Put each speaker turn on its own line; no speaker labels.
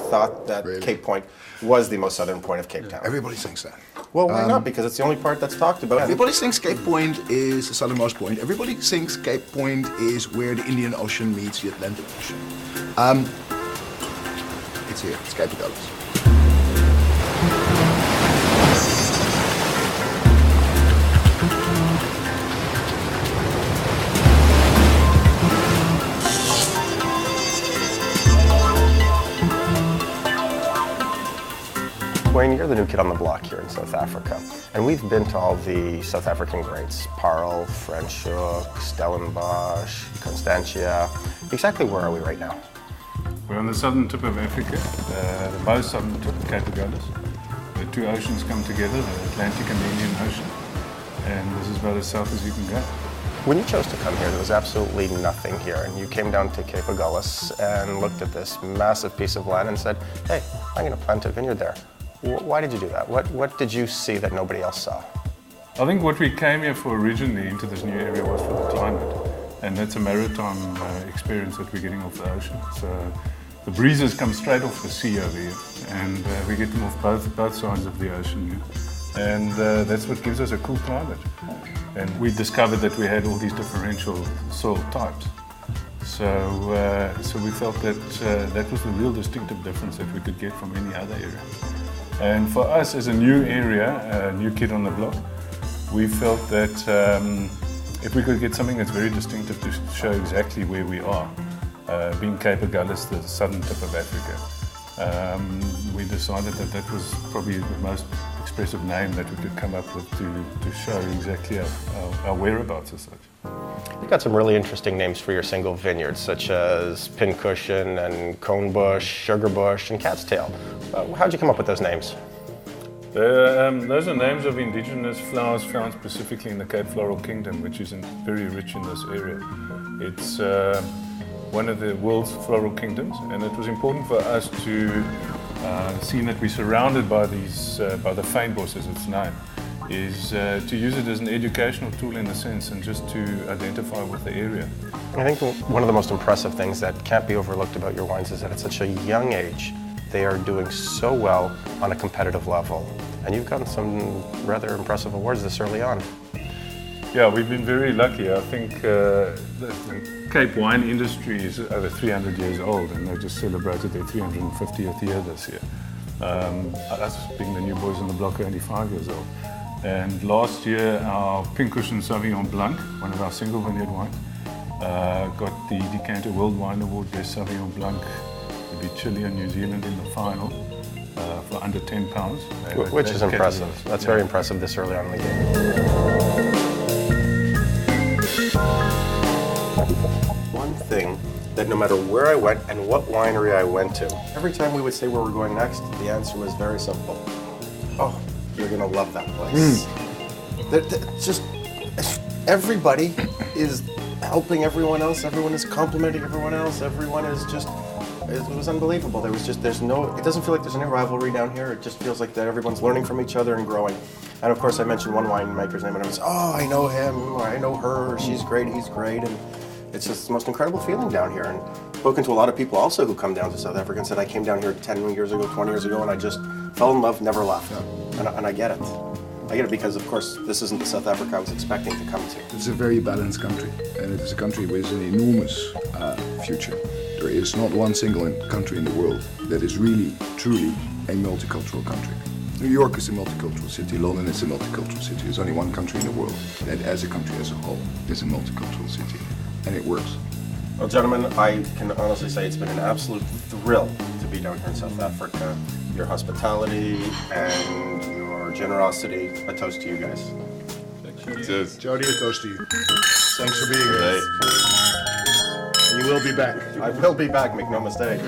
thought that Cape Point was the most southern point of Cape Town.
Everybody thinks that.
Well, why not? Because it's the only part that's talked about.
Everybody thinks Cape Point is the southernmost point. Everybody thinks Cape Point is where the Indian Ocean meets the Atlantic Ocean. It's here. It's Cape Agulhas.
Wayne, you're the new kid on the block here in South Africa, and we've been to all the South African greats, Parel, Franschhoek, Stellenbosch, Constantia. Exactly where are we right now?
We're on the southern tip of Africa, the most southern tip of Cape Agulhas. The two oceans come together, the Atlantic and the Indian Ocean, and this is about as south as you can go.
When you chose to come here, there was absolutely nothing here, and you came down to Cape Agulhas and looked at this massive piece of land and said, hey, I'm going to plant a vineyard there. Why did you do that? What did you see that nobody else saw?
I think what we came here for originally into this new area was for the climate, and that's a maritime experience that we're getting off the ocean. So the breezes come straight off the sea over here, and we get them off both sides of the ocean here. And that's what gives us a cool climate. And we discovered that we had all these differential soil types. So we felt that that was the real distinctive difference that we could get from any other area. And for us, as a new area, a new kid on the block, we felt that if we could get something that's very distinctive to show exactly where we are, being Cape Agulhas, the southern tip of Africa, we decided that that was probably the most expressive name that we could come up with to show exactly our whereabouts as such.
You've got some really interesting names for your single vineyards, such as Pincushion and Conebush, Sugarbush, and Cat's Tail. How'd you come up with those names?
Those are names of indigenous flowers found specifically in the Cape Floral Kingdom, which is very rich in this area. It's one of the world's floral kingdoms, and it was important for us to, seeing that we're surrounded by these, by the fynbos as it's known, is to use it as an educational tool in a sense and just to identify with the area.
I think one of the most impressive things that can't be overlooked about your wines is that at such a young age, they are doing so well on a competitive level. And you've gotten some rather impressive awards this early on.
Yeah, we've been very lucky. I think the Cape wine industry is over 300 years old, and they just celebrated their 350th year this year. Us being the new boys on the block are only 5 years old. And last year, our Pincushion Sauvignon Blanc, one of our single vineyard wines, got the Decanter World Wine Award, Best Sauvignon Blanc. We beat Chile and New Zealand in the final for under £10.
Which is impressive. That's very impressive this early on in the game. One thing that no matter where I went and what winery I went to, every time we would say where we're going next, the answer was very simple. Oh, you're gonna love that place. Just everybody is helping everyone else. Everyone is complimenting everyone else. Everyone is just. It was unbelievable. It doesn't feel like there's any rivalry down here. It just feels like that everyone's learning from each other and growing. And of course, I mentioned one winemaker's name, and I was, oh, I know him, or I know her. She's great. He's great, and it's just the most incredible feeling down here. And spoken to a lot of people also who come down to South Africa and said, I came down here 10 years ago, 20 years ago, and I just fell in love, never left. And I get it. I get it because, of course, this isn't the South Africa I was expecting to come to.
It's a very balanced country, and it is a country with an enormous future. There is not one single country in the world that is really, truly a multicultural country. New York is a multicultural city, London is a multicultural city. There's only one country in the world that, as a country as a whole, is a multicultural city, and it works.
Well, gentlemen, I can honestly say it's been an absolute thrill to be down here in South Africa. Your hospitality and your generosity, a toast to you guys.
Cheers. Jody, a toast to you. Thanks for being here. You will be back.
I will be back, make no mistake.